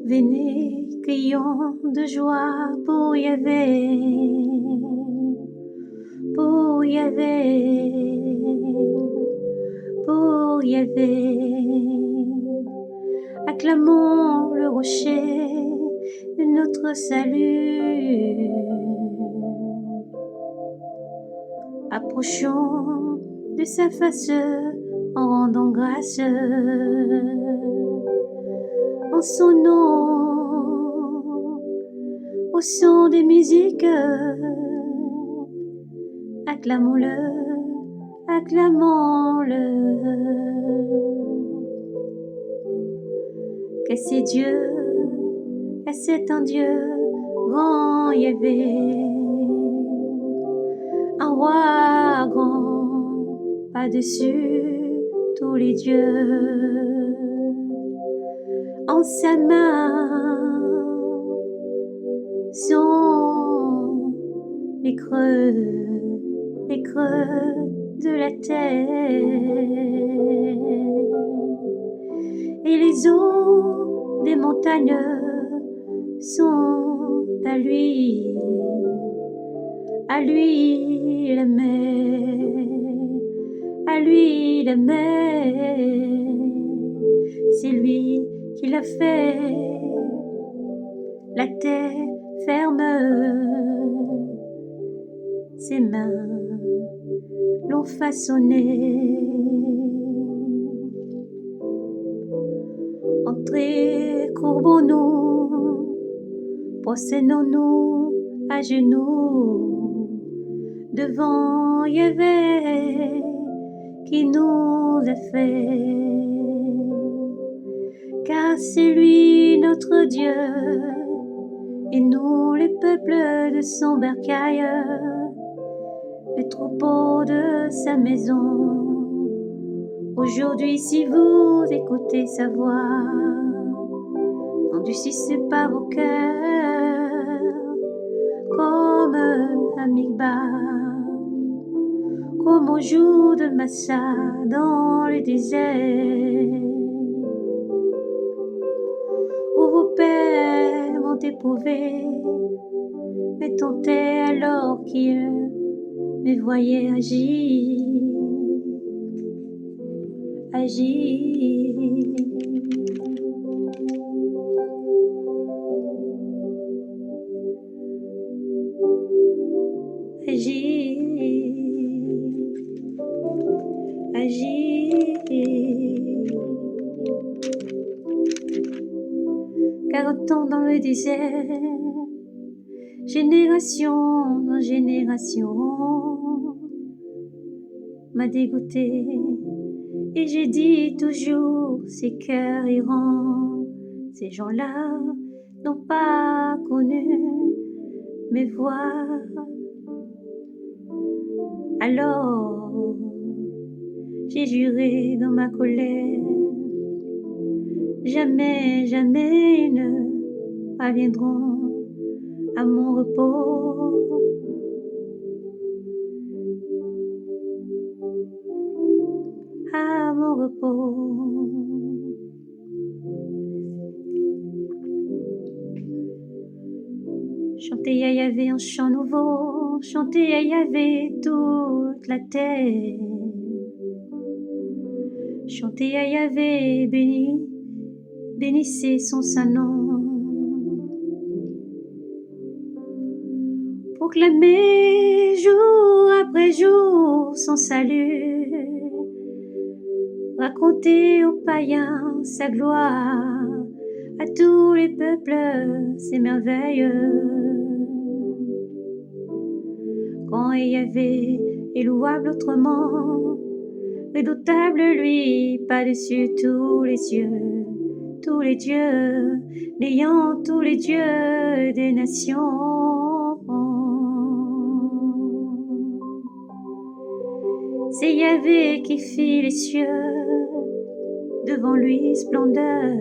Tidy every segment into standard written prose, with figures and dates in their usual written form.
Venez, crions de joie pour Yahvé, pour Yahvé, pour Yahvé. Acclamons le rocher de notre salut. Approchons de sa face en rendant grâce. En son nom, au son des musiques, acclamons-le, acclamons-le. Que c'est Dieu, que c'est un Dieu grand Yahvé, un roi grand, par-dessus tous les dieux. En sa main sont les creux de la terre, et les eaux des montagnes sont à lui la mer, à lui la mer. C'est lui qui l'a fait, la terre ferme, ses mains l'ont façonné. Entrez, courbons-nous, prosternons-nous à genoux devant Yahvé qui nous a fait. Car c'est lui notre Dieu, et nous les peuples de son bercail, les troupeaux de sa maison. Aujourd'hui, si vous écoutez sa voix, n'endurcissez pas vos cœurs, comme à Mikba, comme au jour de Massa dans le désert. Vos pères m'ont éprouvé, mais tentaient alors qu'ils me voyaient agir. Carotant dans le désert, génération en génération, m'a dégoûté, et j'ai dit toujours ces cœurs errants, ces gens-là n'ont pas connu mes voix. Alors j'ai juré dans ma colère, jamais, jamais ils ne parviendront à mon repos. À mon repos. Chantez à Yahvé un chant nouveau, chantez à Yahvé toute la terre. Chantez à Yahvé, bénissez son saint nom. proclamer jour après jour son salut, raconter aux païens sa gloire, à tous les peuples ses merveilles. Quand Yahvé est louable autrement, redoutable lui, par-dessus tous les dieux, n'ayant tous les dieux des nations. C'est Yahvé qui fit les cieux, devant lui splendeur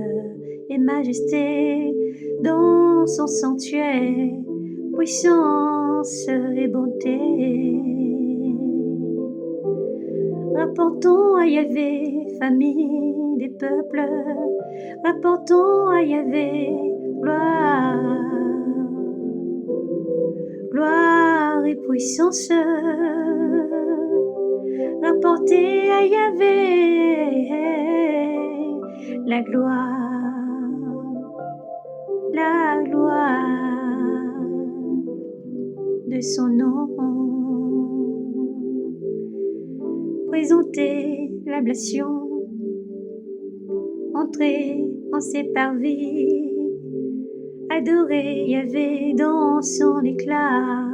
et majesté, dans son sanctuaire, puissance et bonté. Rapportons à Yahvé, famille des peuples, rapportons à Yahvé, gloire, gloire et puissance. Rapportez à Yahvé la gloire de son nom. Présentez l'ablation, entrez en ses parvis, adorez Yahvé dans son éclat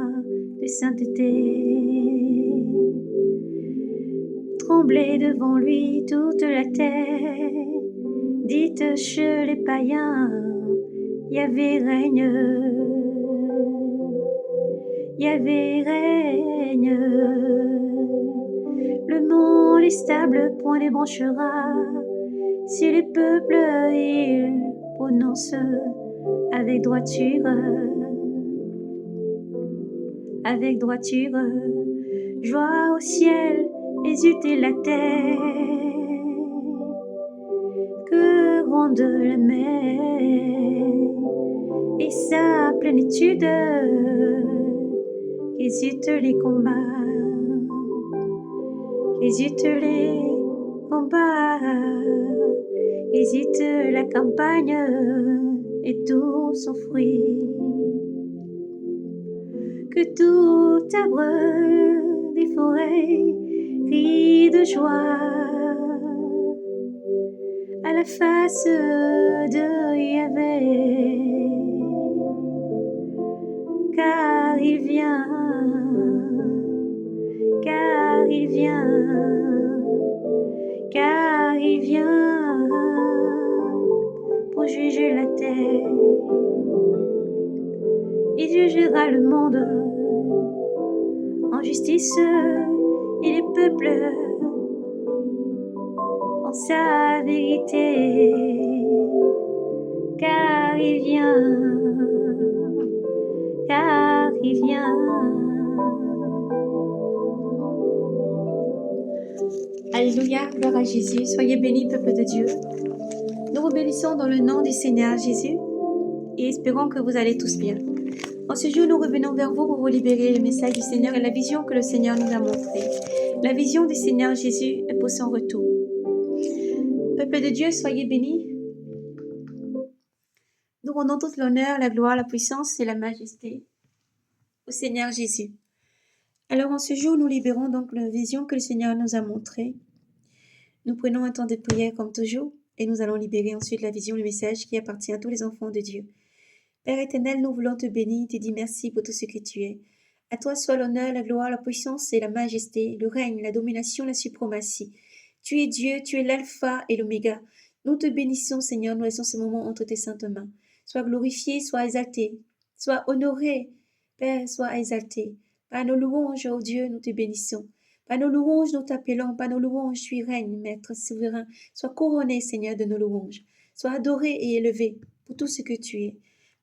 de sainteté. Tremblez devant lui toute la terre, dites chez les païens, Yahvé règne, Yahvé règne. Le monde est stable, point débranchera, si les peuples ils prononcent avec droiture, avec droiture. Joie au ciel, exulter la terre, que gronde la mer et sa plénitude, qu'exultent les combats, qu'exultent les combats, exulte la campagne et tout son fruit. Que tout arbre des forêts crie de joie à la face de Yahvé, car il vient, car il vient, car il vient pour juger la terre. Il jugera le monde en justice et les peuples en sa vérité, car il vient, car il vient. Alléluia, gloire à Jésus, soyez bénis peuple de Dieu. Nous vous bénissons dans le nom du Seigneur Jésus et espérons que vous allez tous bien. En ce jour, nous revenons vers vous pour vous libérer le message du Seigneur et la vision que le Seigneur nous a montrée. La vision du Seigneur Jésus est pour son retour. Peuple de Dieu, soyez bénis. Nous rendons toute l'honneur, la gloire, la puissance et la majesté au Seigneur Jésus. Alors en ce jour, nous libérons donc la vision que le Seigneur nous a montrée. Nous prenons un temps de prière comme toujours et nous allons libérer ensuite la vision, le message qui appartient à tous les enfants de Dieu. Père éternel, nous voulons te bénir, te dire merci pour tout ce que tu es. À toi soit l'honneur, la gloire, la puissance et la majesté, le règne, la domination, la suprématie. Tu es Dieu, tu es l'alpha et l'oméga. Nous te bénissons, Seigneur, nous laissons ce moment entre tes saintes mains. Sois glorifié, sois exalté, sois honoré, Père, sois exalté. Par nos louanges, ô Dieu, nous te bénissons. Par nos louanges, nous t'appelons. Par nos louanges, tu règnes, Maître souverain. Sois couronné, Seigneur, de nos louanges. Sois adoré et élevé pour tout ce que tu es.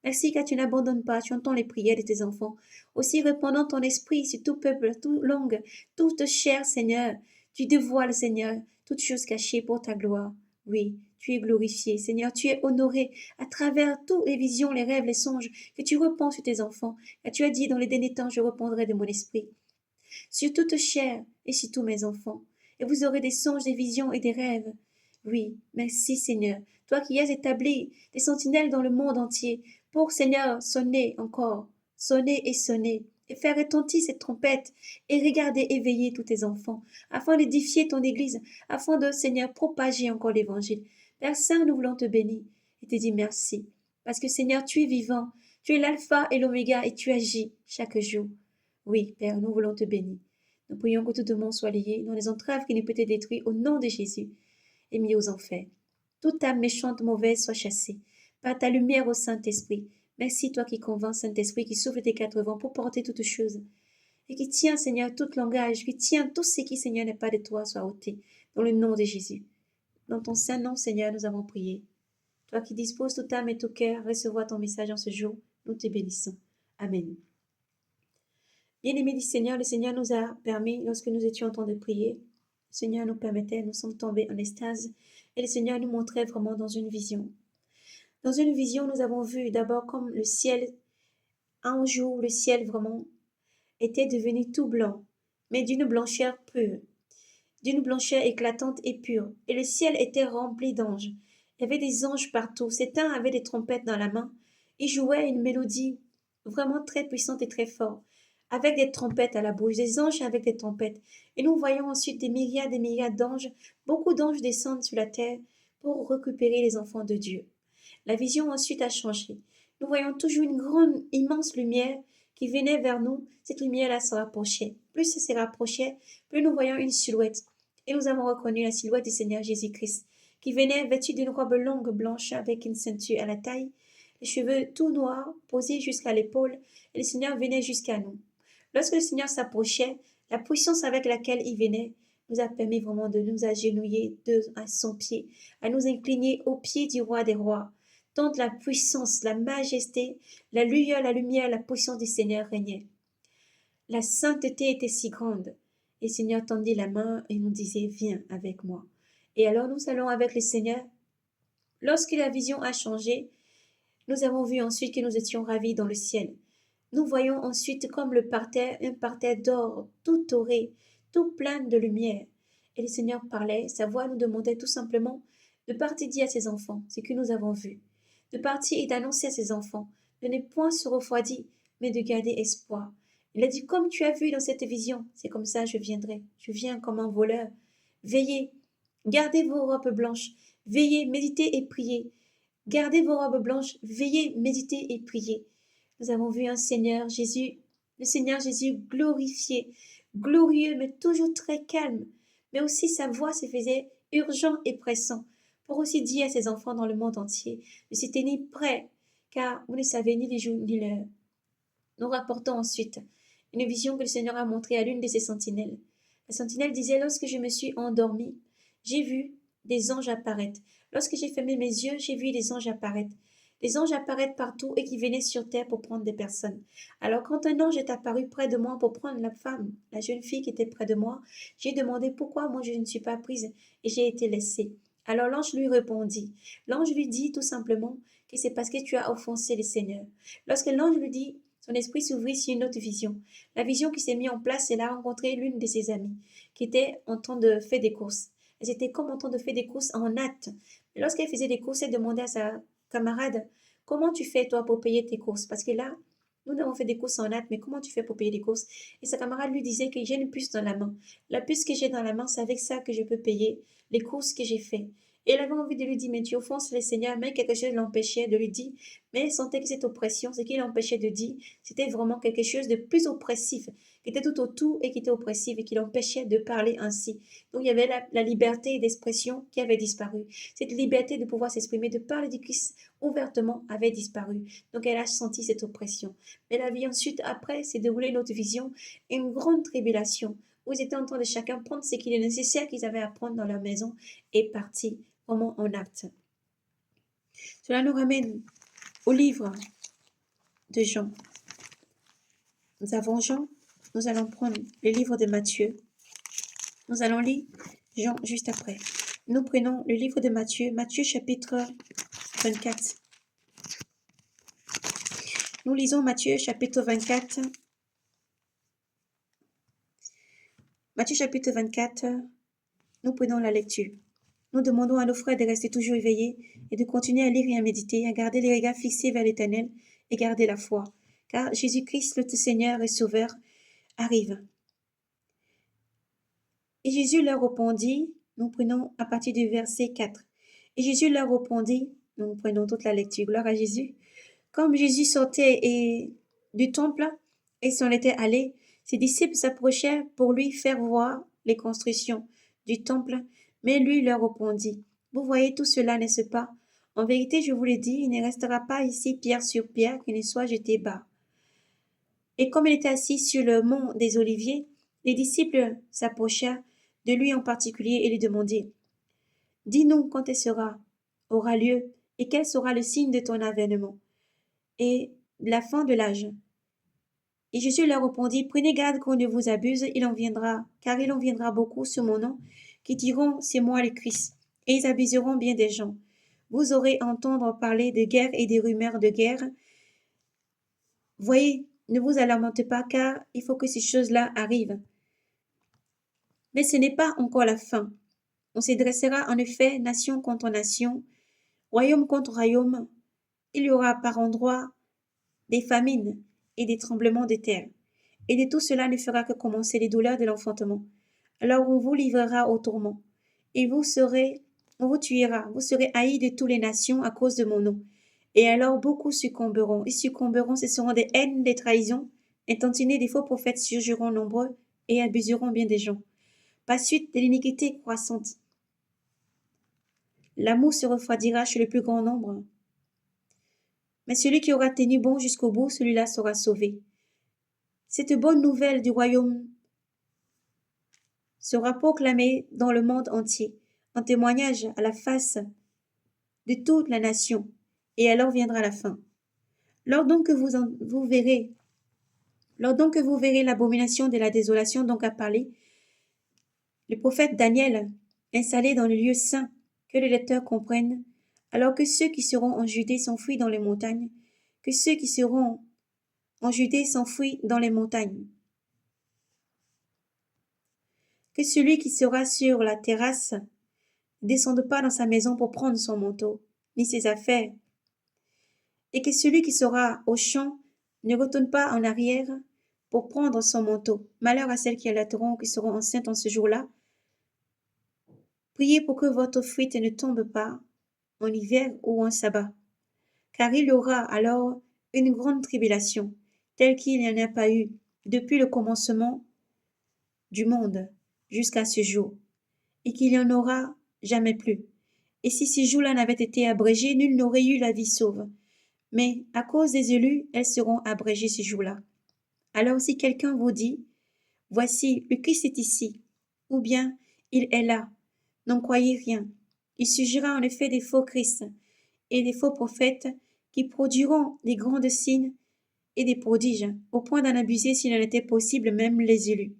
Merci car tu n'abandonnes pas, tu entends les prières de tes enfants. Aussi répandant ton esprit sur tout peuple, toute langue, toute chair, Seigneur. Tu dévoiles, Seigneur, toutes choses cachées pour ta gloire. Oui, tu es glorifié, Seigneur, tu es honoré à travers toutes les visions, les rêves, les songes que tu reprends sur tes enfants. Car tu as dit, dans les derniers temps, je reprendrai de mon esprit sur toute chair et sur tous mes enfants. Et vous aurez des songes, des visions et des rêves. Oui, merci Seigneur, toi qui as établi des sentinelles dans le monde entier, pour Seigneur sonner encore, sonner et sonner, et faire retentir cette trompette et regarder éveiller tous tes enfants, afin d'édifier ton Église, afin de, Seigneur, propager encore l'Évangile. Père Saint, nous voulons te bénir et te dire merci, parce que Seigneur, tu es vivant, tu es l'alpha et l'oméga et tu agis chaque jour. Oui, Père, nous voulons te bénir. Nous prions que tout demande soit lié dans les entraves qui ne peut être détruit au nom de Jésus et mis aux enfers. Toute âme méchante, mauvaise soit chassée par ta lumière au Saint-Esprit. Merci, toi qui convaincs, Saint-Esprit, qui souffle tes quatre vents pour porter toutes choses et qui tient, Seigneur, tout langage, qui tient tout ce qui, Seigneur, n'est pas de toi, soit ôté, dans le nom de Jésus. Dans ton saint nom, Seigneur, nous avons prié. Toi qui disposes toute âme et tout cœur, recevoir ton message en ce jour, nous te bénissons. Amen. Bien-aimés du Seigneur, le Seigneur nous a permis, lorsque nous étions en train de prier, le Seigneur nous permettait, nous sommes tombés en extase, et le Seigneur nous montrait vraiment dans une vision. Dans une vision, nous avons vu d'abord comme le ciel, un jour, le ciel vraiment était devenu tout blanc, mais d'une blancheur pure, d'une blancheur éclatante et pure, et le ciel était rempli d'anges. Il y avait des anges partout, certains avaient des trompettes dans la main, ils jouaient une mélodie vraiment très puissante et très forte, avec des trompettes à la bouche, des anges avec des trompettes. Et nous voyons ensuite des milliards d'anges, beaucoup d'anges descendent sur la terre pour récupérer les enfants de Dieu. La vision ensuite a changé. Nous voyons toujours une grande, immense lumière qui venait vers nous. Cette lumière-là se rapprochait. Plus elle se rapprochait, plus nous voyons une silhouette. Et nous avons reconnu la silhouette du Seigneur Jésus-Christ, qui venait vêtu d'une robe longue blanche avec une ceinture à la taille, les cheveux tout noirs posés jusqu'à l'épaule, et le Seigneur venait jusqu'à nous. Lorsque le Seigneur s'approchait, la puissance avec laquelle il venait nous a permis vraiment de nous agenouiller à son pied, à nous incliner au pied du roi des rois. Tant la puissance, la majesté, la lumière, la puissance du Seigneur régnait. La sainteté était si grande. Et le Seigneur tendit la main et nous disait, viens avec moi. Et alors nous allons avec le Seigneur. Lorsque la vision a changé, nous avons vu ensuite que nous étions ravis dans le ciel. Nous voyons ensuite comme le parterre, un parterre d'or, tout doré, tout plein de lumière. Et le Seigneur parlait, sa voix nous demandait tout simplement de partir dire à ses enfants ce que nous avons vu, de partir et d'annoncer à ses enfants, de ne point se refroidir, mais de garder espoir. Il a dit, comme tu as vu dans cette vision, c'est comme ça je viendrai. Je viens comme un voleur. Veillez, gardez vos robes blanches, veillez, méditez et priez. Gardez vos robes blanches, veillez, méditez et priez. Nous avons vu un Seigneur Jésus, le Seigneur Jésus glorifié, glorieux, mais toujours très calme. Mais aussi sa voix se faisait urgent et pressant, pour aussi dire à ses enfants dans le monde entier de se tenir prêts, car vous ne savez ni les jours ni l'heure. Nous rapportons ensuite une vision que le Seigneur a montrée à l'une de ses sentinelles. La sentinelle disait, lorsque je me suis endormie, j'ai vu des anges apparaître. Lorsque j'ai fermé mes yeux, j'ai vu des anges apparaître. Des anges apparaître partout et qui venaient sur terre pour prendre des personnes. Alors quand un ange est apparu près de moi pour prendre la femme, la jeune fille qui était près de moi, j'ai demandé pourquoi moi je ne suis pas prise et j'ai été laissée. Alors l'ange lui répondit. L'ange lui dit tout simplement que c'est parce que tu as offensé le Seigneur. Lorsque l'ange lui dit, son esprit s'ouvrit sur une autre vision. La vision qui s'est mise en place, elle a rencontré l'une de ses amies qui était en train de faire des courses. Elles étaient comme en train de faire des courses en hâte. Lorsqu'elle faisait des courses, elle demandait à sa camarade, comment tu fais toi pour payer tes courses? Parce que là, nous avons fait des courses en hâte, mais comment tu fais pour payer les courses? Et sa camarade lui disait que j'ai une puce dans la main. La puce que j'ai dans la main, c'est avec ça que je peux payer les courses que j'ai fait. Et elle avait envie de lui dire, mais tu offenses le Seigneur, mais quelque chose l'empêchait de lui dire. Mais elle sentait que cette oppression, ce qui l'empêchait de dire, c'était vraiment quelque chose de plus oppressif, qui était tout autour et qui était oppressif et qui l'empêchait de parler ainsi. Donc il y avait la liberté d'expression qui avait disparu. Cette liberté de pouvoir s'exprimer, de parler du Christ ouvertement avait disparu. Donc elle a senti cette oppression. Mais la vie ensuite, après, s'est déroulée une autre vision, une grande tribulation, où ils étaient en train de chacun prendre ce qu'il est nécessaire qu'ils avaient à prendre dans leur maison et partir vraiment en acte. Cela nous ramène au livre de Jean. Nous avons Jean, nous allons prendre le livre de Matthieu. Nous allons lire Jean juste après. Nous prenons le livre de Matthieu, Matthieu chapitre 24. Nous lisons Matthieu chapitre 24. Matthieu chapitre 24, nous prenons la lecture. Nous demandons à nos frères de rester toujours éveillés et de continuer à lire et à méditer, à garder les regards fixés vers l'Éternel et garder la foi. car Jésus-Christ, notre Seigneur et Sauveur, arrive. Et Jésus leur répondit, nous prenons à partir du verset 4. Et Jésus leur répondit, nous prenons toute la lecture, gloire à Jésus. Comme Jésus sortait du temple et s'en était allé, ses disciples s'approchèrent pour lui faire voir les constructions du temple, mais lui leur répondit, vous voyez tout cela, n'est-ce pas? En vérité, je vous le dis, il ne restera pas ici pierre sur pierre qui ne soit jeté bas. Et comme il était assis sur le mont des Oliviers, les disciples s'approchèrent de lui en particulier et lui demandaient, dis-nous quand aura lieu, et quel sera le signe de ton avènement et la fin de l'âge. Et Jésus leur répondit, prenez garde qu'on ne vous abuse, car il en viendra beaucoup sur mon nom, qui diront, c'est moi le Christ, et ils abuseront bien des gens. Vous aurez à entendre parler de guerre et des rumeurs de guerre. Voyez, ne vous alarmentez pas, car il faut que ces choses-là arrivent. Mais ce n'est pas encore la fin. On se dressera en effet nation contre nation, royaume contre royaume. Il y aura par endroits des famines et des tremblements de terre. Et de tout cela ne fera que commencer les douleurs de l'enfantement. Alors on vous livrera au tourment, et on vous tuera, vous serez haïs de toutes les nations à cause de mon nom. Et alors beaucoup succomberont. Ils succomberont, ce seront des haines, des trahisons, intentionnées des faux prophètes surgiront nombreux et abuseront bien des gens. Par suite de l'iniquité croissante, l'amour se refroidira chez le plus grand nombre. Mais celui qui aura tenu bon jusqu'au bout, celui-là sera sauvé. Cette bonne nouvelle du royaume sera proclamée dans le monde entier, en témoignage à la face de toute la nation, et alors viendra la fin. Lors donc que vous verrez l'abomination de la désolation dont a parlé le prophète Daniel, installé dans le lieu saint, que les lecteurs comprennent, alors que ceux qui seront en Judée s'enfuient dans les montagnes, que ceux qui seront en Judée s'enfuient dans les montagnes, que celui qui sera sur la terrasse ne descende pas dans sa maison pour prendre son manteau, ni ses affaires, et que celui qui sera au champ ne retourne pas en arrière pour prendre son manteau. Malheur à celles qui allaiteront, qui seront enceintes en ce jour-là. Priez pour que votre fuite ne tombe pas en hiver ou en sabbat, car il y aura alors une grande tribulation, telle qu'il n'y en a pas eu depuis le commencement du monde jusqu'à ce jour, et qu'il n'y en aura jamais plus. Et si ces jours-là n'avaient été abrégés, nul n'aurait eu la vie sauve. Mais à cause des élus, elles seront abrégées ces jours-là. Alors si quelqu'un vous dit, voici, le Christ est ici, ou bien il est là, n'en croyez rien. Il surgira en effet des faux Christ et des faux prophètes qui produiront des grands signes et des prodiges, au point d'en abuser s'il en était possible même les élus.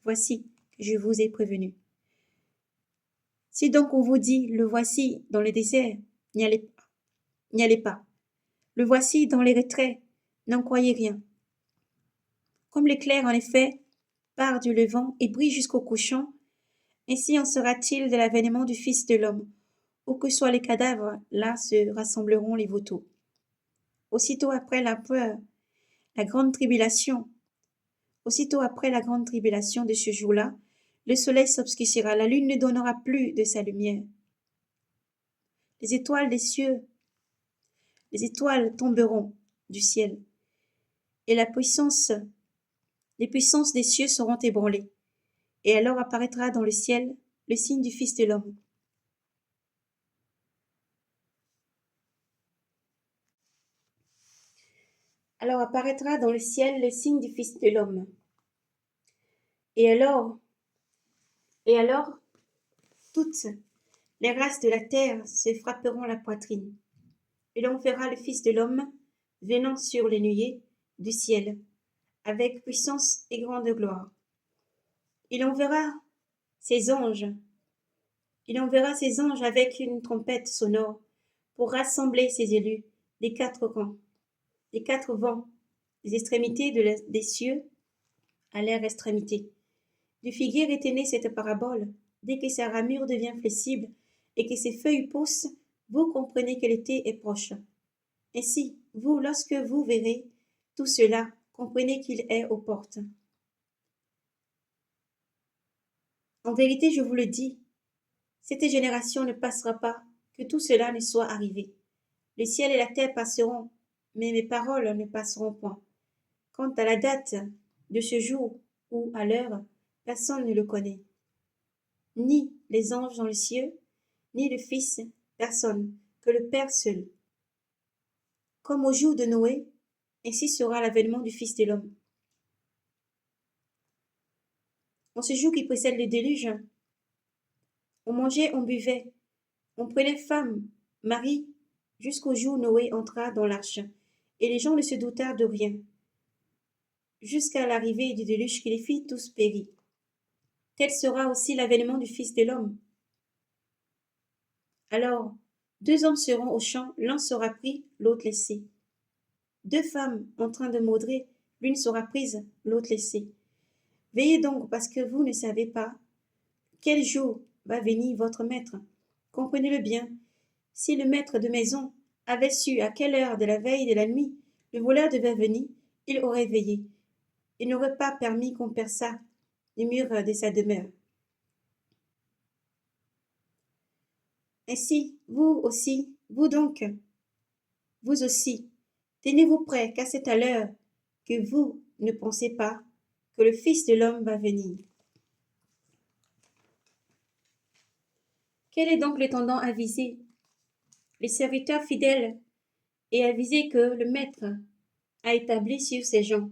Voici, je vous ai prévenu. Si donc on vous dit, le voici dans le désert, n'y allez pas. Le voici dans les retraits, n'en croyez rien. Comme l'éclair, en effet, part du levant et brille jusqu'au couchant, ainsi en sera-t-il de l'avènement du Fils de l'homme. Où que soient les cadavres, là se rassembleront les vautours. Aussitôt après la grande tribulation de ce jour-là, le soleil s'obscurcira, la lune ne donnera plus de sa lumière. Les étoiles tomberont du ciel, et les puissances des cieux seront ébranlées. Et alors apparaîtra dans le ciel le signe du Fils de l'homme. Alors apparaîtra dans le ciel le signe du Fils de l'homme. Et alors, toutes les races de la terre se frapperont la poitrine. Et l'on verra le Fils de l'homme venant sur les nuées du ciel, avec puissance et grande gloire. Il enverra ses anges avec une trompette sonore pour rassembler ses élus des quatre vents, des extrémités des cieux à leur extrémité. Du figuier retenez cette parabole, dès que sa ramure devient flexible et que ses feuilles poussent, vous comprenez que l'été est proche. Ainsi, vous, lorsque vous verrez tout cela, comprenez qu'il est aux portes. En vérité, je vous le dis, cette génération ne passera pas, que tout cela ne soit arrivé. Le ciel et la terre passeront, mais mes paroles ne passeront point. Quant à la date de ce jour ou à l'heure, personne ne le connaît. Ni les anges dans le ciel, ni le Fils, personne, que le Père seul. Comme au jour de Noé, ainsi sera l'avènement du Fils de l'homme. En ce jour qui précède le déluge, on mangeait, on buvait, on prenait femme, mari, jusqu'au jour où Noé entra dans l'arche, et les gens ne se doutèrent de rien, jusqu'à l'arrivée du déluge qui les fit tous périr. Tel sera aussi l'avènement du Fils de l'homme. Alors, 2 hommes seront au champ, l'un sera pris, l'autre laissé. 2 femmes en train de maudrer, l'une sera prise, l'autre laissée. Veillez donc, parce que vous ne savez pas quel jour va venir votre maître. Comprenez-le bien. Si le maître de maison avait su à quelle heure de la veille de la nuit le voleur devait venir, il aurait veillé. Il n'aurait pas permis qu'on perçât les murs de sa demeure. Ainsi, vous aussi, vous donc, vous aussi, tenez-vous prêts, car c'est à l'heure que vous ne pensez pas que le Fils de l'homme va venir. Quel est donc le tendant avisé? Les serviteurs fidèles et avisés que le maître a établi sur ses gens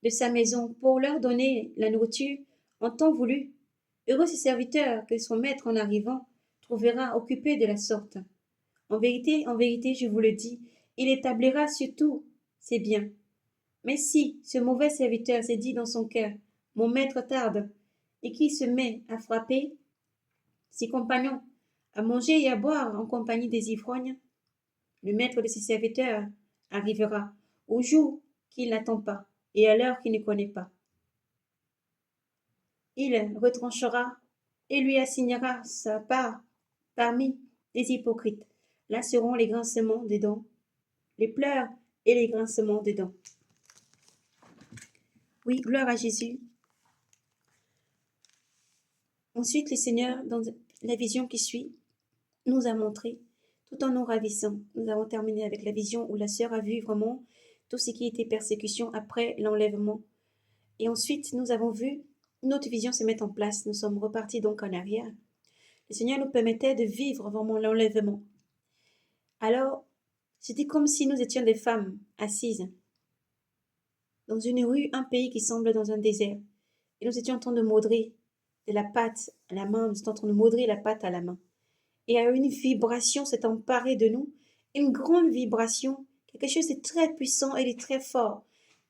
de sa maison pour leur donner la nourriture en temps voulu. Heureux ces serviteurs que son maître en arrivant trouvera occupés de la sorte. En vérité, je vous le dis, il établira sur tout ses biens. Mais si ce mauvais serviteur s'est dit dans son cœur, mon maître tarde, et qui se met à frapper ses compagnons, à manger et à boire en compagnie des ivrognes, le maître de ses serviteurs arrivera au jour qu'il n'attend pas et à l'heure qu'il ne connaît pas. Il retranchera et lui assignera sa part parmi les hypocrites. Là seront les grincements des dents, les pleurs et les grincements des dents. Oui, gloire à Jésus. Ensuite, le Seigneur, dans la vision qui suit, nous a montré, tout en nous ravissant. Nous avons terminé avec la vision où la sœur a vu vraiment tout ce qui était persécution après l'enlèvement. Et ensuite, nous avons vu notre vision se mettre en place. Nous sommes repartis donc en arrière. Le Seigneur nous permettait de vivre vraiment l'enlèvement. Alors, c'était comme si nous étions des femmes assises dans une rue, un pays qui semble dans un désert. Et nous étions en train de maudrer de la pâte à la main. Nous étions en train de maudrer la pâte à la main. Et une vibration s'est emparée de nous. Une grande vibration. Quelque chose de très puissant et de très fort.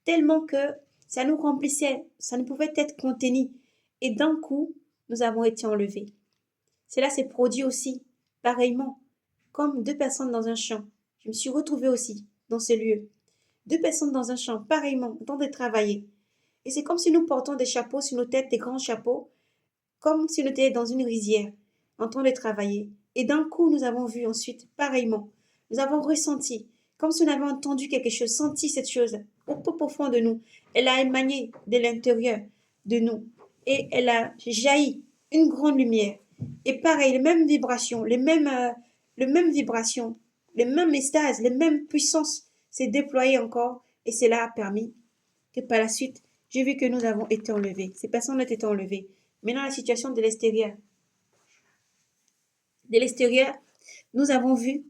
Tellement que ça nous remplissait. Ça ne pouvait être contenu. Et d'un coup, nous avons été enlevés. Cela s'est produit aussi, pareillement, comme 2 personnes dans un champ. Je me suis retrouvée aussi dans ce lieu. 2 personnes dans un champ, pareillement, en train de travailler. Et c'est comme si nous portons des chapeaux sur nos têtes, des grands chapeaux, comme si nous étions dans une rizière, en train de travailler. Et d'un coup, nous avons vu ensuite, pareillement, nous avons ressenti, comme si on avait entendu quelque chose, senti cette chose au plus profond de nous. Elle a émané de l'intérieur de nous et elle a jailli une grande lumière. Et pareil, les mêmes vibrations, les mêmes vibrations, les mêmes extases, les mêmes puissances s'est déployées encore et cela a permis que par la suite, j'ai vu que nous avons été enlevés. Ces personnes ont été enlevées. Maintenant, la situation de l'extérieur. De l'extérieur, nous avons vu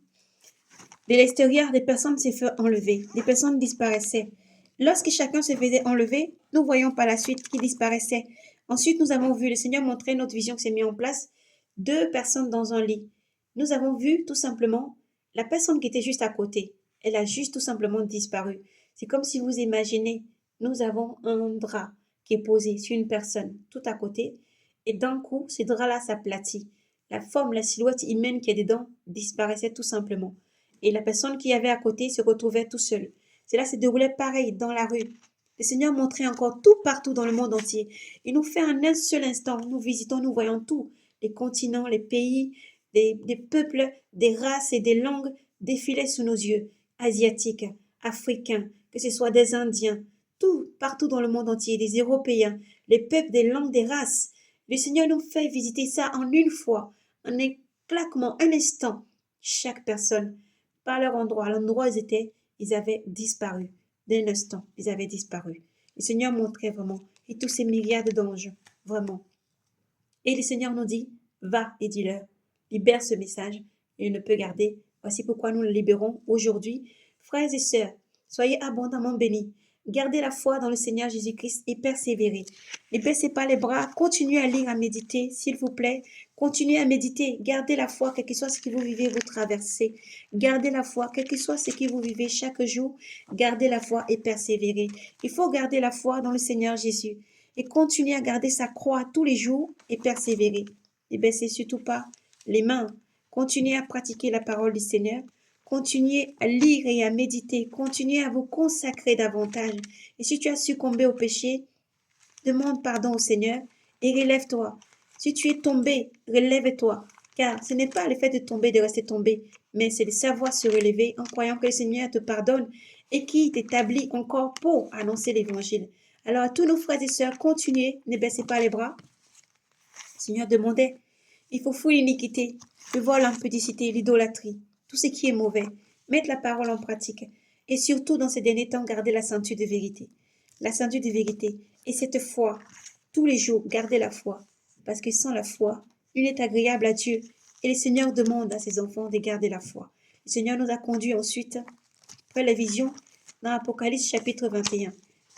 de l'extérieur des personnes se faire enlever, des personnes disparaissaient. Lorsque chacun se faisait enlever, nous voyons par la suite qu'il disparaissait. Ensuite, nous avons vu le Seigneur montrer notre vision qui s'est mise en place. 2 personnes dans un lit. Nous avons vu tout simplement la personne qui était juste à côté. Elle a juste tout simplement disparu. C'est comme si vous imaginez, nous avons un drap qui est posé sur une personne tout à côté et d'un coup, ce drap-là s'aplatit. La forme, la silhouette humaine qui est dedans disparaissait tout simplement. Et la personne qui avait à côté se retrouvait tout seul. Cela se déroulait pareil dans la rue. Le Seigneur montrait encore tout partout dans le monde entier. Il nous fait en un seul instant. Nous visitons, nous voyons tout. Les continents, les pays, des peuples, des races et des langues défilaient sous nos yeux. Asiatiques, africains, que ce soit des Indiens, tout, partout dans le monde entier, des Européens, les peuples, des langues, des races. Le Seigneur nous fait visiter ça en une fois, en un claquement, un instant. Chaque personne, par leur endroit, à l'endroit où ils étaient, ils avaient disparu. D'un instant, ils avaient disparu. Le Seigneur montrait vraiment, et tous ces milliards d'anges, vraiment. Et le Seigneur nous dit, va et dis-leur, libère ce message, il ne peut garder. Voici pourquoi nous le libérons aujourd'hui. Frères et sœurs, soyez abondamment bénis. Gardez la foi dans le Seigneur Jésus-Christ et persévérez. Ne baissez pas les bras, continuez à lire, à méditer, s'il vous plaît. Continuez à méditer. Gardez la foi, quel que soit ce que vous vivez, vous traversez. Gardez la foi, quel que soit ce que vous vivez chaque jour. Gardez la foi et persévérez. Il faut garder la foi dans le Seigneur Jésus et continuer à garder sa croix tous les jours et persévérer. Ne baissez surtout pas les mains. Continuez à pratiquer la parole du Seigneur. Continuez à lire et à méditer. Continuez à vous consacrer davantage. Et si tu as succombé au péché, demande pardon au Seigneur et relève-toi. Si tu es tombé, relève-toi. Car ce n'est pas le fait de tomber, de rester tombé, mais c'est de savoir se relever en croyant que le Seigneur te pardonne et qui t'établit encore pour annoncer l'évangile. Alors à tous nos frères et sœurs, continuez, ne baissez pas les bras. Le Seigneur demandait, il faut fuir l'iniquité, le vol, l'impudicité, l'idolâtrie, tout ce qui est mauvais, mettre la parole en pratique et surtout dans ces derniers temps, garder la ceinture de vérité. La ceinture de vérité et cette foi, tous les jours, gardez la foi, parce que sans la foi, nul n'est agréable à Dieu et le Seigneur demande à ses enfants de garder la foi. Le Seigneur nous a conduits ensuite, après la vision, dans Apocalypse chapitre 21,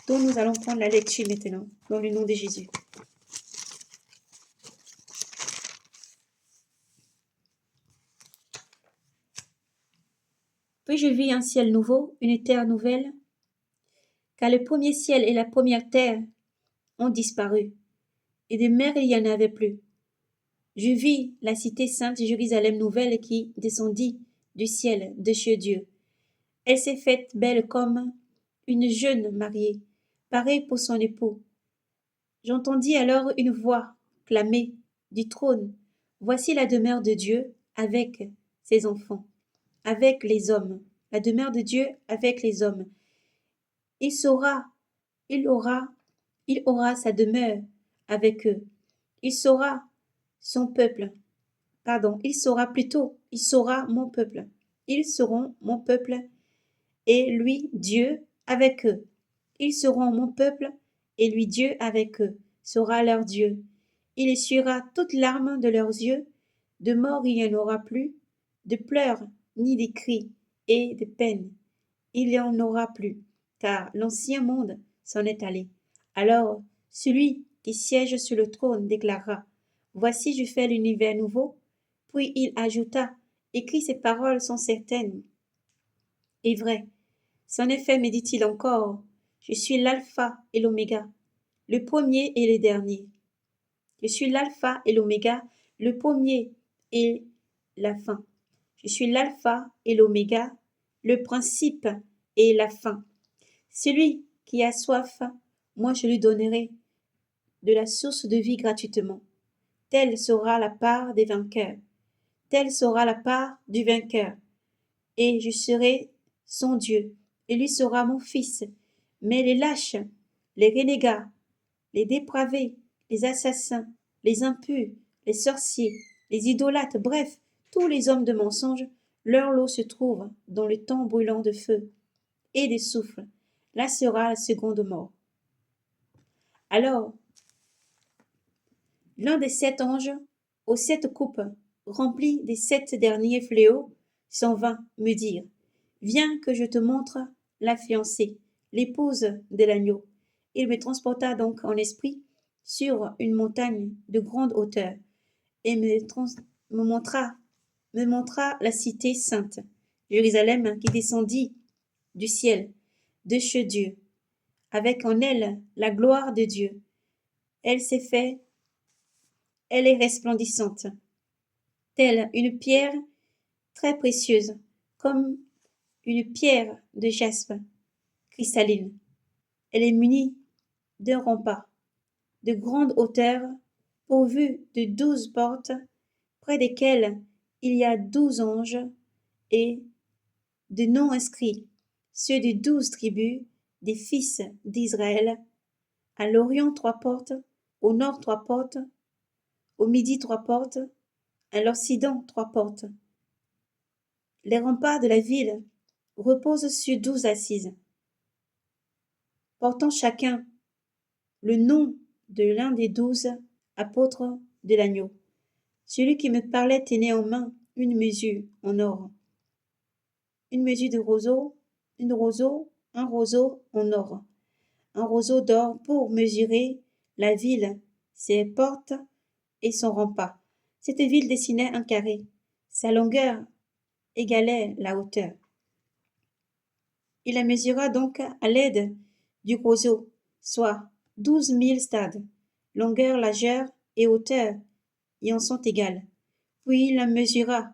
dont nous allons prendre la lecture maintenant, dans le nom de Jésus. Puis je vis un ciel nouveau, une terre nouvelle, car le premier ciel et la première terre ont disparu, et de mer il n'y en avait plus. Je vis la cité sainte Jérusalem nouvelle qui descendit du ciel de chez Dieu. Elle s'est faite belle comme une jeune mariée, parée pour son époux. J'entendis alors une voix clamer du trône. Voici la demeure de Dieu avec ses enfants, avec les hommes. La demeure de Dieu avec les hommes. Il saura, il aura sa demeure avec eux. Il saura son peuple. Pardon, il saura plutôt, il saura mon peuple. Ils seront mon peuple et lui Dieu avec eux. Ils seront mon peuple et lui Dieu avec eux sera leur Dieu. Il essuiera toute larme de leurs yeux. De mort il n'y en aura plus, de pleurs ni de cris et de peine. Il n'y en aura plus, car l'ancien monde s'en est allé. Alors celui qui siège sur le trône déclara, voici je fais l'univers nouveau. Puis il ajouta, écris ces paroles sont certaines et vraies. En effet, me dit-il encore, je suis l'alpha et l'oméga, le premier et le dernier. Je suis l'alpha et l'oméga, le premier et la fin. Je suis l'alpha et l'oméga, le principe et la fin. Celui qui a soif, moi je lui donnerai de la source de vie gratuitement. Telle sera la part des vainqueurs. Telle sera la part du vainqueur. Et je serai son Dieu, et lui sera mon fils. Mais les lâches, les renégats, les dépravés, les assassins, les impurs, les sorciers, les idolâtres, bref, tous les hommes de mensonge, leur lot se trouve dans le temps brûlant de feu et de soufre. Là sera la seconde mort. Alors, l'un des 7 anges, aux 7 coupes remplies des 7 derniers fléaux, s'en vint me dire, viens que je te montre la fiancée, l'épouse de l'agneau. Il me transporta donc en esprit sur une montagne de grande hauteur et me montra la cité sainte, Jérusalem qui descendit du ciel, de chez Dieu, avec en elle la gloire de Dieu. Elle est resplendissante, telle une pierre très précieuse, comme une pierre de jaspe cristalline. Elle est munie d'un rempart de grande hauteur, pourvu de 12 portes, près desquelles il y a 12 anges et de noms inscrits ceux des 12 tribus des fils d'Israël. À l'Orient 3 portes, au Nord 3 portes, au Midi 3 portes, à l'Occident 3 portes. Les remparts de la ville reposent sur 12 assises, portant chacun le nom de l'un des 12 apôtres de l'agneau. Celui qui me parlait tenait en main une mesure en or, une mesure de roseau, un roseau en or, un roseau d'or pour mesurer la ville, ses portes et son rempart. Cette ville dessinait un carré. Sa longueur égalait la hauteur. Il la mesura donc à l'aide du roseau, soit 12 000 stades. Longueur, largeur et hauteur y en sont égales. Puis il la mesura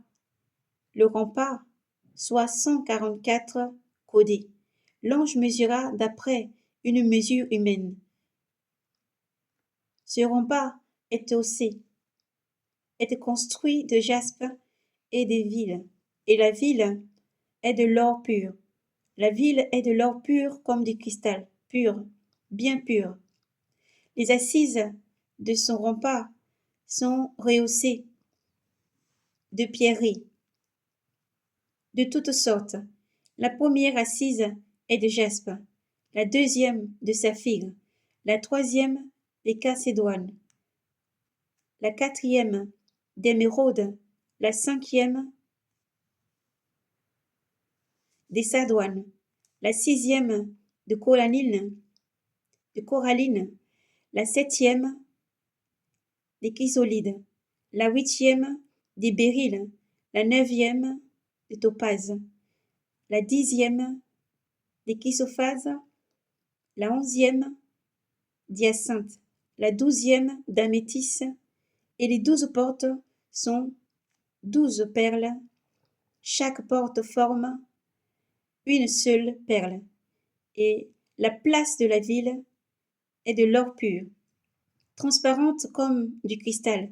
le rempart, soit 144 codées. L'ange mesura d'après une mesure humaine. Ce rempart était construit de jaspe et des villes, et la ville est de l'or pur. La ville est de l'or pur comme du cristal, pur, bien pur. Les assises de son rempart sont rehaussées de pierreries de toutes sortes. La première assise est de jaspe, la deuxième de saphir, la troisième de calcédoine, la quatrième d'émeraude, la cinquième des sardoines, la sixième de coralline, la septième des chrysolides, la huitième des béryls, la neuvième de topaze, la dixième des chrysophases, la onzième d'hyacinthe, la douzième d'améthyste, et les 12 portes sont 12 perles. Chaque porte forme une seule perle, et la place de la ville est de l'or pur, transparente comme du cristal.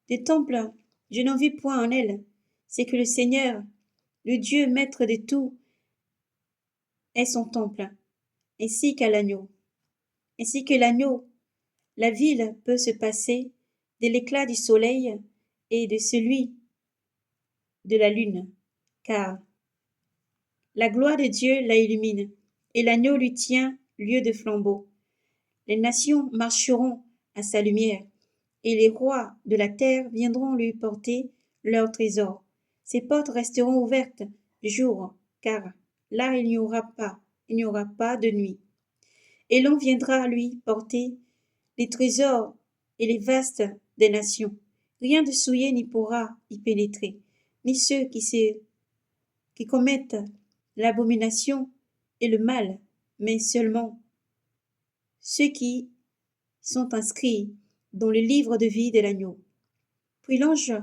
Des temples, je n'en vis point en elle, c'est que le Seigneur, le Dieu maître de tout, est son temple, ainsi qu'à l'agneau. Ainsi que l'agneau, la ville peut se passer de l'éclat du soleil et de celui de la lune, car la gloire de Dieu la illumine, et l'agneau lui tient lieu de flambeau. Les nations marcheront à sa lumière, et les rois de la terre viendront lui porter leurs trésors. Ses portes resteront ouvertes jour, car là il n'y aura pas de nuit. Et l'on viendra lui porter les trésors et les vastes des nations. Rien de souillé n'y pourra y pénétrer, ni ceux qui commettent l'abomination et le mal, mais seulement ceux qui sont inscrits dans le livre de vie de l'agneau. Puis l'ange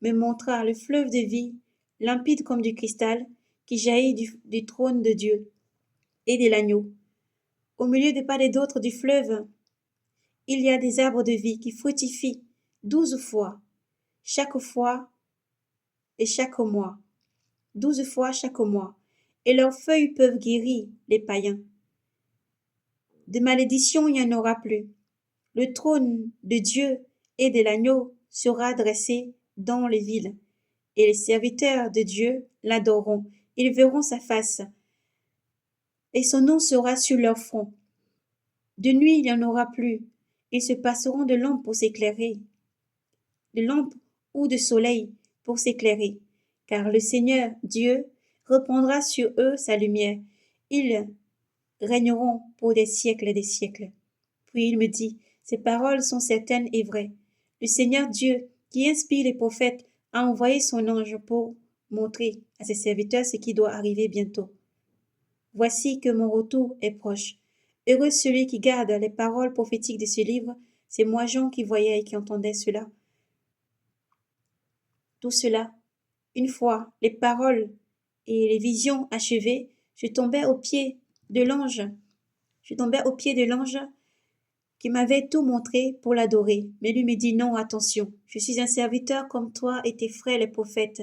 me montra le fleuve de vie, limpide comme du cristal, qui jaillit du trône de Dieu et de l'agneau. Au milieu de part et d'autre du fleuve, il y a des arbres de vie qui fructifient 12 fois chaque mois, 12 fois chaque mois, et leurs feuilles peuvent guérir les païens. De malédiction il n'y en aura plus. Le trône de Dieu et de l'agneau sera dressé dans les villes, et les serviteurs de Dieu l'adoreront. Ils verront sa face, et son nom sera sur leur front. De nuit il n'y en aura plus. Ils se passeront de lampes pour s'éclairer, de lampes ou de soleil pour s'éclairer, car le Seigneur Dieu répandra sur eux sa lumière. Ils régneront pour des siècles et des siècles. Puis il me dit, ces paroles sont certaines et vraies. Le Seigneur Dieu, qui inspire les prophètes, a envoyé son ange pour montrer à ses serviteurs ce qui doit arriver bientôt. Voici que mon retour est proche. Heureux celui qui garde les paroles prophétiques de ce livre. C'est moi Jean qui voyais et qui entendais cela. Tout cela, une fois les paroles et les visions achevées, je tombais aux pieds de l'ange. Je tombais aux pieds de l'ange qui m'avait tout montré pour l'adorer. Mais lui me dit non, attention, je suis un serviteur comme toi et tes frères les prophètes,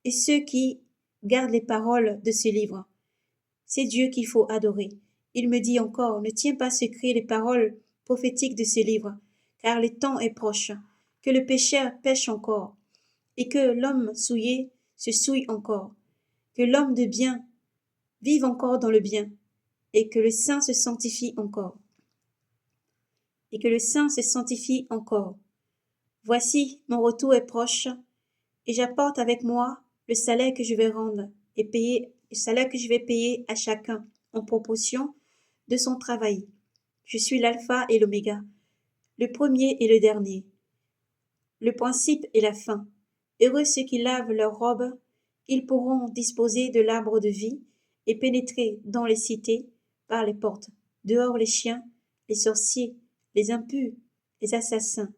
et ceux qui gardent les paroles de ce livre. C'est Dieu qu'il faut adorer. Il me dit encore, ne tiens pas secret les paroles prophétiques de ce livre, car le temps est proche, que le pécheur pêche encore, et que l'homme souillé se souille encore, que l'homme de bien vive encore dans le bien, et que le saint se sanctifie encore. Et que le saint se sanctifie encore. Voici, mon retour est proche, et j'apporte avec moi le salaire que je vais rendre, et payer, le salaire que je vais payer à chacun en proportion de son travail. Je suis l'alpha et l'oméga, le premier et le dernier, le principe et la fin. Heureux ceux qui lavent leurs robes, ils pourront disposer de l'arbre de vie et pénétrer dans les cités par les portes. Dehors les chiens, les sorciers, les impurs, les assassins,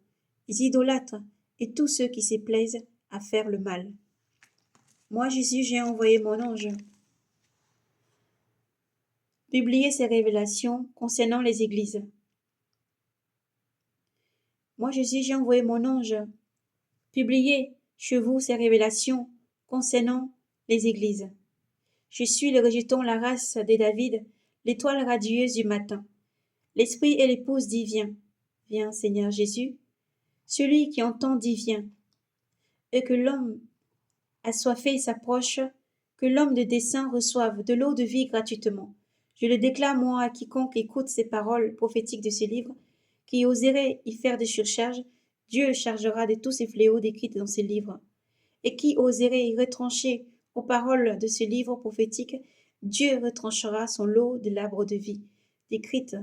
les idolâtres et tous ceux qui se plaisent à faire le mal. Moi, Jésus, j'ai envoyé mon ange publier ces révélations concernant les églises. Moi, Jésus, j'ai envoyé mon ange publier chez vous ces révélations concernant les églises. Je suis le rejeton, la race de David, l'étoile radieuse du matin. L'esprit et l'épouse dit viens. Viens, Seigneur Jésus. Celui qui entend dit viens. Et que l'homme assoiffé s'approche, que l'homme de dessein reçoive de l'eau de vie gratuitement. Je le déclare, moi, à quiconque écoute ces paroles prophétiques de ce livre, qui oserait y faire des surcharges, Dieu le chargera de tous ces fléaux décrits dans ce livre. Et qui oserait y retrancher aux paroles de ce livre prophétique, Dieu retranchera son lot de l'arbre de vie, décrite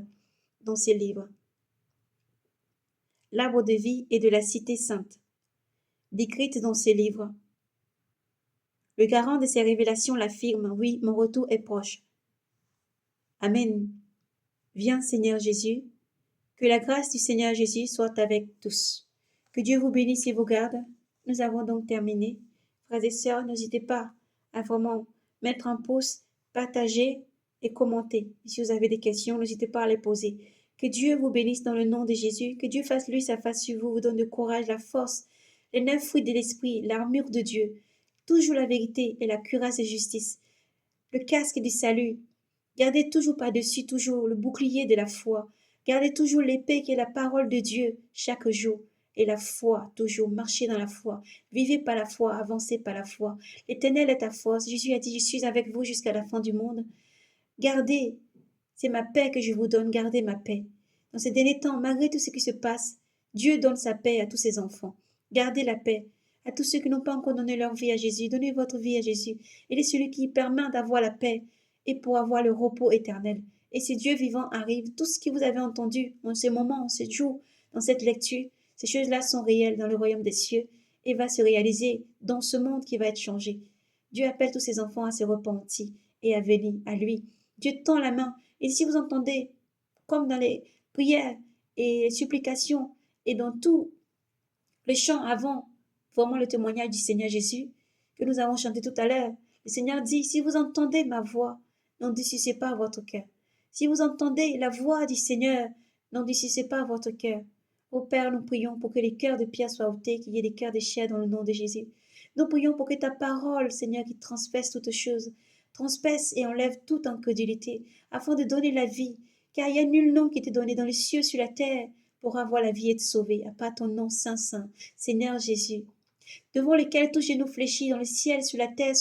dans ces livres. L'arbre de vie et de la cité sainte, décrite dans ces livres. Le garant de ces révélations l'affirme, oui, mon retour est proche. Amen. Viens, Seigneur Jésus. Que la grâce du Seigneur Jésus soit avec tous. Que Dieu vous bénisse et vous garde. Nous avons donc terminé. Frères et sœurs, n'hésitez pas à vraiment mettre un pouce, partager et commenter. Et si vous avez des questions, n'hésitez pas à les poser. Que Dieu vous bénisse dans le nom de Jésus. Que Dieu fasse lui sa face sur vous, vous donne le courage, la force, les 9 fruits de l'esprit, l'armure de Dieu, toujours la vérité et la cuirasse de justice, le casque du salut. Gardez toujours par-dessus toujours le bouclier de la foi. Gardez toujours l'épée qui est la parole de Dieu chaque jour. Et la foi, toujours, marchez dans la foi. Vivez par la foi, avancez par la foi. L'Éternel est ta force. Jésus a dit, je suis avec vous jusqu'à la fin du monde. Gardez, c'est ma paix que je vous donne, gardez ma paix. Dans ces derniers temps, malgré tout ce qui se passe, Dieu donne sa paix à tous ses enfants. Gardez la paix. À tous ceux qui n'ont pas encore donné leur vie à Jésus, donnez votre vie à Jésus. Il est celui qui permet d'avoir la paix et pour avoir le repos éternel. Et si Dieu vivant arrive, tout ce que vous avez entendu en ce moment, en ce jour, dans cette lecture, ces choses-là sont réelles dans le royaume des cieux et va se réaliser dans ce monde qui va être changé. Dieu appelle tous ses enfants à se repentir et à venir à lui. Dieu tend la main. Et si vous entendez, comme dans les prières et les supplications et dans tout le chant avant, vraiment le témoignage du Seigneur Jésus que nous avons chanté tout à l'heure, le Seigneur dit, si vous entendez ma voix, n'endurcissez pas votre cœur. Si vous entendez la voix du Seigneur, n'endurcissez pas votre cœur. Ô Père, nous prions pour que les cœurs de pierre soient ôtés, qu'il y ait des cœurs de chair dans le nom de Jésus. Nous prions pour que ta parole, Seigneur, qui transperce toutes choses, transperce et enlève toute incrédulité, afin de donner la vie, car il n'y a nul nom qui t'est donné dans les cieux, sur la terre, pour avoir la vie et être sauvé, à part ton nom saint, saint, Seigneur Jésus, devant lequel tout genou fléchit dans le ciel, sur la terre,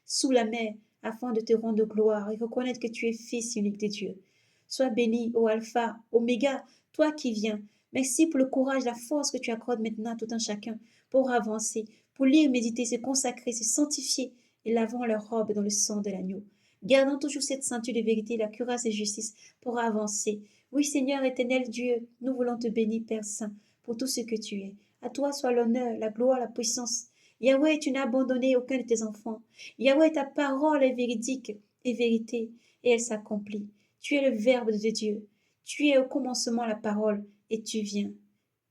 sous la mer, afin de te rendre gloire et reconnaître que tu es Fils unique de Dieu. Sois béni, ô Alpha, Oméga, toi qui viens. Merci pour le courage, la force que tu accordes maintenant à tout un chacun pour avancer, pour lire, méditer, se consacrer, se sanctifier et lavant leur robe dans le sang de l'agneau. Gardons toujours cette ceinture de vérité, la cuirasse de justice pour avancer. Oui, Seigneur éternel Dieu, nous voulons te bénir, Père Saint, pour tout ce que tu es. À toi soit l'honneur, la gloire, la puissance. Yahweh, tu n'as abandonné aucun de tes enfants. Yahweh, ta parole est véridique et vérité, et elle s'accomplit. Tu es le Verbe de Dieu. Tu es au commencement la parole, et tu viens.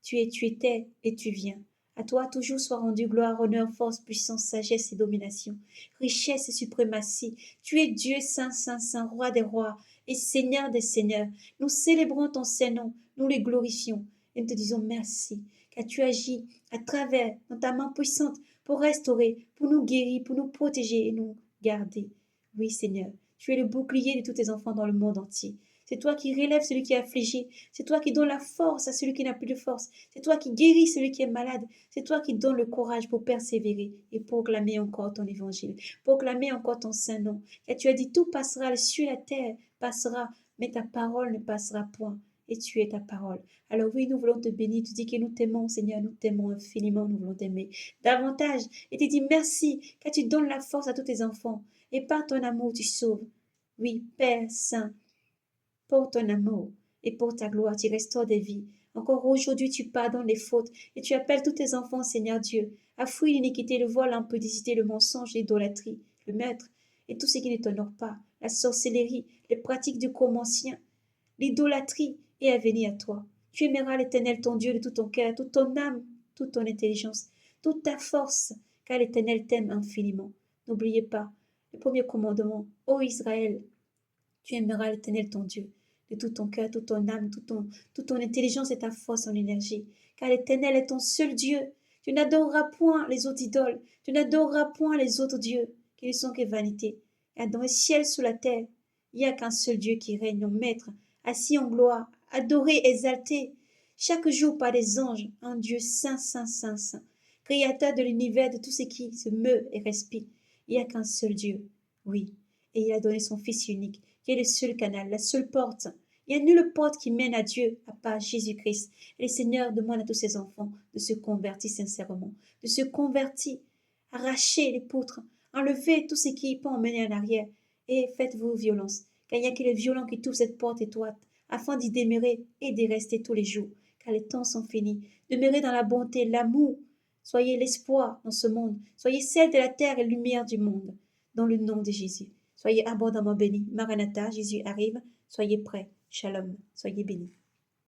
Tu étais, et tu viens. À toi toujours soit rendu gloire, honneur, force, puissance, sagesse et domination, richesse et suprématie. Tu es Dieu saint, saint, saint, roi des rois et Seigneur des seigneurs. Nous célébrons ton Saint-Nom, nous les glorifions et nous te disons merci, car tu agis à travers dans ta main puissante pour restaurer, pour nous guérir, pour nous protéger et nous garder. Oui, Seigneur, Tu es le bouclier de tous tes enfants dans le monde entier. C'est toi qui relèves celui qui est affligé. C'est toi qui donnes la force à celui qui n'a plus de force. C'est toi qui guéris celui qui est malade. C'est toi qui donnes le courage pour persévérer et proclamer encore ton évangile. Proclamer encore ton saint nom. Car tu as dit tout passera, le ciel et la terre passera, mais ta parole ne passera point. Et tu es ta parole. Alors oui, nous voulons te bénir. Tu dis que nous t'aimons, Seigneur, nous t'aimons infiniment, nous voulons t'aimer davantage. Et tu dis merci, car tu donnes la force à tous tes enfants. Et par ton amour, tu sauves. Oui, Père Saint, pour ton amour et pour ta gloire, tu restaures des vies. Encore aujourd'hui, tu pardonnes les fautes et tu appelles tous tes enfants, Seigneur Dieu, à fuir l'iniquité, le voile, l'impudicité, le mensonge, l'idolâtrie, le meurtre et tout ce qui ne t'honore pas, la sorcellerie, les pratiques du commencien, l'idolâtrie et à venir à toi. Tu aimeras l'Éternel ton Dieu de tout ton cœur, toute ton âme, toute ton intelligence, toute ta force, car l'Éternel t'aime infiniment. N'oubliez pas le premier commandement. Ô Israël, tu aimeras l'Éternel ton Dieu de tout ton cœur, toute ton âme, toute ton intelligence et ta force en énergie. Car l'Éternel est ton seul Dieu. Tu n'adoreras point les autres idoles. Tu n'adoreras point les autres dieux qui ne sont que vanité. Car dans le ciel, sous la terre, il n'y a qu'un seul Dieu qui règne en maître, assis en gloire, adoré, exalté, chaque jour par des anges, un Dieu saint, saint, saint, saint, créateur de l'univers, de tout ce qui se meut et respire. Il n'y a qu'un seul Dieu, oui, et il a donné son Fils unique, qui est le seul canal, la seule porte. Il n'y a nulle porte qui mène à Dieu à part Jésus-Christ. Et le Seigneur demande à tous ses enfants de se convertir sincèrement, de se convertir, arracher les poutres, enlever tout ce qui peut emmener en arrière, et faites-vous violence, car il n'y a que les violents qui trouvent cette porte étroite, afin d'y demeurer et d'y rester tous les jours, car les temps sont finis. Demeurez dans la bonté, l'amour, soyez l'espoir dans ce monde, soyez celle de la terre et lumière du monde, dans le nom de Jésus. Soyez abondamment bénis. Maranatha, Jésus arrive. Soyez prêts. Shalom. Soyez bénis.